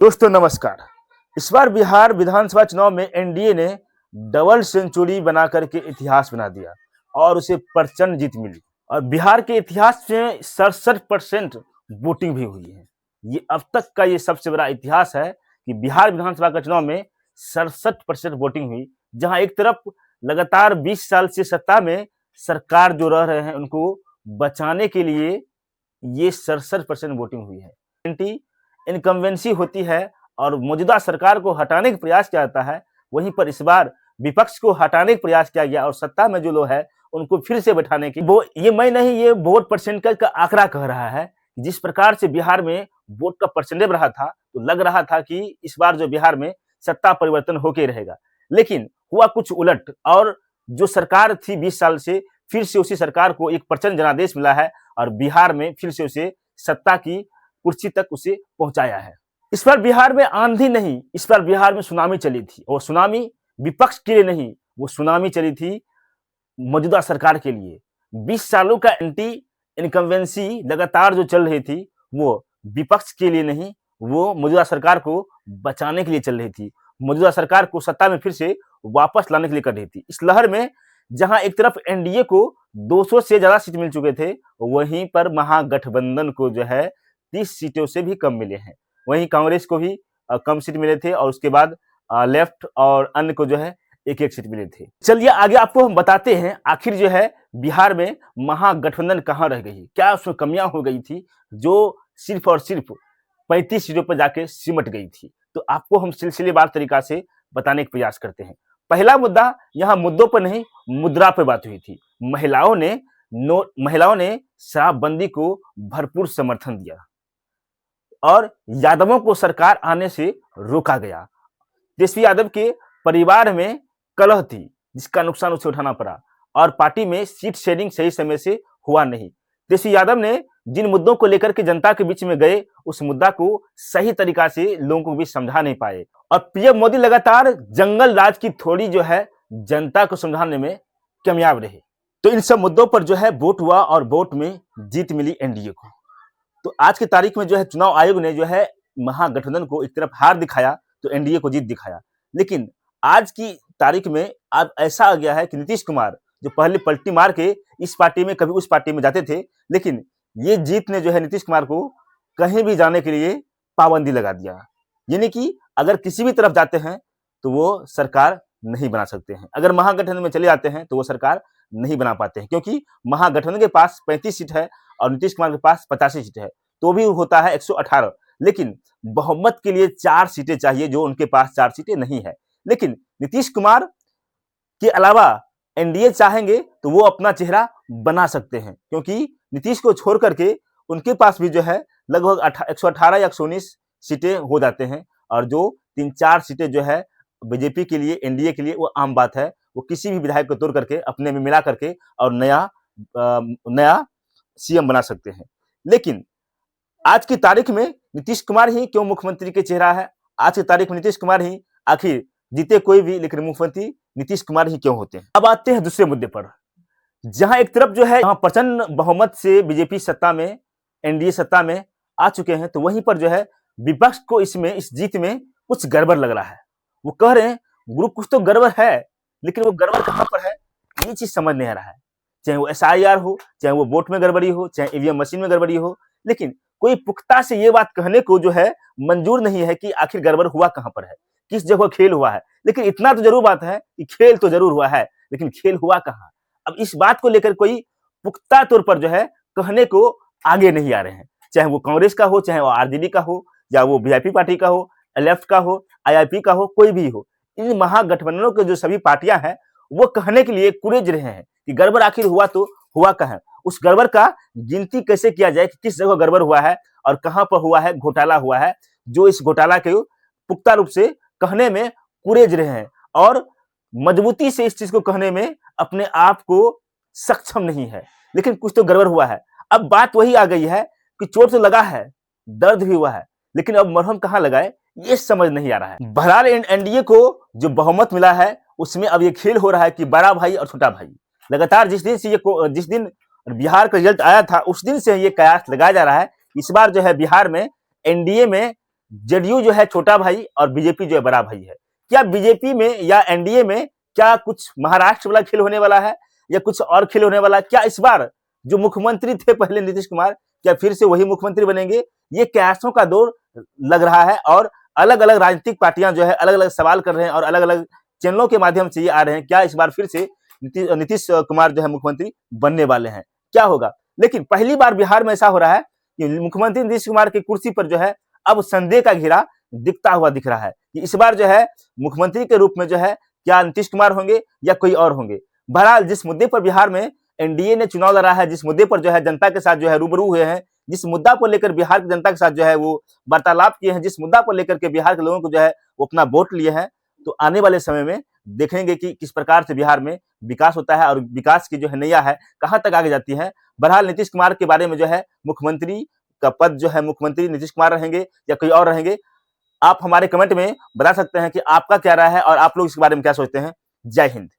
दोस्तों नमस्कार। इस बार बिहार विधानसभा चुनाव में एनडीए ने डबल सेंचुरी बना करके इतिहास बना दिया और उसे प्रचंड जीत मिली और बिहार के इतिहास में 67% वोटिंग भी हुई है। ये अब तक का ये सबसे बड़ा इतिहास है कि बिहार विधानसभा का चुनाव में 67% वोटिंग हुई, जहां एक तरफ लगातार 20 साल से सत्ता में सरकार जो रह रहे हैं उनको बचाने के लिए ये 67% वोटिंग हुई है। इनकम्बेंसी होती है और मौजूदा सरकार को हटाने का प्रयास किया जाता है। वहीं पर इस बार विपक्ष को हटाने का प्रयास किया गया और सत्ता में जो लोग है उनको फिर से बैठाने की वो ये मैं नहीं, ये वोट परसेंटेज का आंकड़ा कह रहा है। जिस प्रकार से बिहार में वोट का परसेंटेज रहा था तो लग रहा था कि इस बार जो बिहार में सत्ता परिवर्तन होके रहेगा, लेकिन हुआ कुछ उलट और जो सरकार थी 20 साल से फिर से उसी सरकार को एक प्रचंड जनादेश मिला है और बिहार में फिर से उसे सत्ता की कुर्सी तक उसे पहुंचाया है। इस बार बिहार में आंधी नहीं, इस बार बिहार में सुनामी चली थी और सुनामी विपक्ष के लिए नहीं, वो सुनामी चली थी मौजूदा सरकार के लिए। 20 सालों का एंटी इनकम्बेंसी लगातार जो चल रही थी वो विपक्ष के लिए नहीं, वो मौजूदा सरकार को बचाने के लिए चल रही थी, मौजूदा सरकार को सत्ता में फिर से वापस लाने के लिए कर रही थी। इस लहर में जहां एक तरफ एनडीए को 200 से ज्यादा सीट मिल चुके थे, वहीं पर महागठबंधन को जो है 30 सीटों से भी कम मिले हैं। वहीं कांग्रेस को भी कम सीट मिले थे और उसके बाद लेफ्ट और अन्य को जो है एक एक सीट मिले थे। चलिए आगे आपको हम बताते हैं आखिर जो है बिहार में महागठबंधन कहां रह गई, क्या उसमें कमियां हो गई थी जो सिर्फ और सिर्फ 35 सीटों पर जाके सिमट गई थी। तो आपको हम सिलसिलेवार तरीका से बताने का प्रयास करते हैं। पहला मुद्दा, यहाँ मुद्दों पर नहीं मुद्रा पर बात हुई थी। महिलाओं ने शराबबंदी को भरपूर समर्थन दिया और यादवों को सरकार आने से रोका गया। तेजस्वी यादव के परिवार में कलह थी जिसका नुकसान उसे उठाना पड़ा और पार्टी में सीट शेयरिंग सही समय से हुआ नहीं। तेजस्वी यादव ने जिन मुद्दों को लेकर के जनता के बीच में गए उस मुद्दा को सही तरीका से लोगों को भी समझा नहीं पाए और पीएम मोदी लगातार जंगल राज की थोड़ी जो है जनता को समझाने में कामयाब रहे। तो इन सब मुद्दों पर जो है वोट हुआ और वोट में जीत मिली एनडीए को। तो आज की तारीख में जो है चुनाव आयोग ने जो है महागठबंधन को एक तरफ हार दिखाया तो एनडीए को जीत दिखाया, लेकिन आज की तारीख में अब ऐसा आ गया है कि नीतीश कुमार जो पहले पलटी मार के इस पार्टी में कभी उस पार्टी में जाते थे, लेकिन ये जीत ने जो है नीतीश कुमार को कहीं भी जाने के लिए पाबंदी लगा दिया। यानी कि अगर किसी भी तरफ जाते हैं तो वो सरकार नहीं बना सकते हैं, अगर महागठबंधन में चले जाते हैं तो वो सरकार नहीं बना पाते हैं, क्योंकि महागठबंधन के पास 35 सीट है और नीतीश कुमार के पास 85 सीट है, तो भी होता है 118, लेकिन बहुमत के लिए 4 सीटें चाहिए जो उनके पास 4 सीटें नहीं है। लेकिन नीतीश कुमार के अलावा एनडीए चाहेंगे तो वो अपना चेहरा बना सकते हैं, क्योंकि नीतीश को छोड़ करके उनके पास भी जो है लगभग 118 या 119 सीटें हो जाते हैं और जो 3-4 सीटें जो है बीजेपी के लिए, एनडीए के लिए वो आम बात है। वो किसी भी विधायक को तोड़ करके अपने में मिला करके और नया सीएम बना सकते हैं। लेकिन आज की तारीख में नीतीश कुमार ही क्यों मुख्यमंत्री के चेहरा है? आज की तारीख में नीतीश कुमार ही, आखिर जीते कोई भी लेकिन मुख्यमंत्री नीतीश कुमार ही क्यों होते हैं? अब आते हैं दूसरे मुद्दे पर, जहां एक तरफ जो है प्रचंड बहुमत से बीजेपी सत्ता में, एनडीए सत्ता में आ चुके हैं, तो वहीं पर जो है विपक्ष को इस जीत में कुछ गड़बड़ लग रहा है। वो कह रहे हैं गुरु कुछ तो गड़बड़ है, लेकिन वो गड़बड़ कहां पर है ये चीज समझ नहीं आ रहा है। चाहे वो एसआईआर हो, चाहे वो वोट में गड़बड़ी हो, चाहे ईवीएम मशीन में गड़बड़ी हो, लेकिन कोई पुख्ता से ये बात कहने को जो है मंजूर नहीं है कि आखिर गड़बड़ हुआ कहां पर है, किस जगह खेल हुआ है। लेकिन इतना तो जरूर बात है कि खेल तो जरूर हुआ है, लेकिन खेल हुआ कहां? अब इस बात को लेकर कोई पुख्ता तौर पर जो है कहने को आगे नहीं आ रहे हैं, चाहे वो कांग्रेस का हो, चाहे वो आरजेडी का हो, या वो वीआईपी पार्टी का हो, लेफ्ट का हो, आईआईपी का हो, कोई भी हो। इन महागठबंधनों के जो सभी पार्टियां हैं वो कहने के लिए कुरेज रहे हैं कि गड़बड़ आखिर हुआ तो हुआ कहां, उस गड़बड़ का गिनती कैसे किया जाए कि किस जगह गड़बड़ हुआ है और कहां पर हुआ है, घोटाला हुआ है, जो इस घोटाला के पुख्ता रूप से कहने में कुरेज रहे हैं और मजबूती से इस चीज को कहने में अपने आप को सक्षम नहीं है, लेकिन कुछ तो गड़बड़ हुआ है। अब बात वही आ गई है कि चोट तो लगा है, दर्द भी हुआ है, लेकिन अब मरहम कहां लगाए ये समझ नहीं आ रहा है। बहरहाल एनडीए को जो बहुमत मिला है उसमें अब ये खेल हो रहा है कि बड़ा भाई और छोटा भाई, लगातार जिस दिन बिहार का रिजल्ट आया था उस दिन से ये कयास लगाया जा रहा है। इस बार जो है बिहार में एनडीए में जेडीयू जो है छोटा भाई और बीजेपी जो है बड़ा भाई है। क्या बीजेपी में या एनडीए में क्या कुछ महाराष्ट्र वाला खेल होने वाला है या कुछ और खेल होने वाला है? क्या इस बार जो मुख्यमंत्री थे पहले नीतीश कुमार, क्या फिर से वही मुख्यमंत्री बनेंगे? ये कयासों का दौर लग रहा है और अलग-अलग राजनीतिक पार्टियां जो है अलग-अलग सवाल कर रहे हैं और अलग-अलग चैनलों के माध्यम से ये आ रहे हैं, क्या इस बार फिर से नीतीश कुमार जो है मुख्यमंत्री बनने वाले हैं? क्या होगा? लेकिन पहली बार बिहार में ऐसा हो रहा है कि मुख्यमंत्री नीतीश कुमार की कुर्सी पर जो है अब संदेह का घेरा दिखता हुआ दिख रहा है कि इस बार जो है मुख्यमंत्री के रूप में जो है क्या नीतीश कुमार होंगे या कोई और होंगे। बहरहाल जिस मुद्दे पर बिहार में एनडीए ने चुनाव लड़ा है, जिस मुद्दे पर जो है जनता के साथ जो है रूबरू हुए हैं, जिस मुद्दा को लेकर बिहार की जनता के साथ जो है वो वार्तालाप किए हैं, जिस मुद्दा को लेकर के बिहार के लोगों को जो है वो अपना वोट लिए हैं, तो आने वाले समय में देखेंगे कि किस प्रकार से बिहार में विकास होता है और विकास की जो है नैया है कहाँ तक आगे जाती है। बहरहाल नीतीश कुमार के बारे में जो है मुख्यमंत्री का पद जो है मुख्यमंत्री नीतीश कुमार रहेंगे या कोई और रहेंगे, आप हमारे कमेंट में बता सकते हैं कि आपका क्या राय है और आप लोग इसके बारे में क्या सोचते हैं। जय हिंद।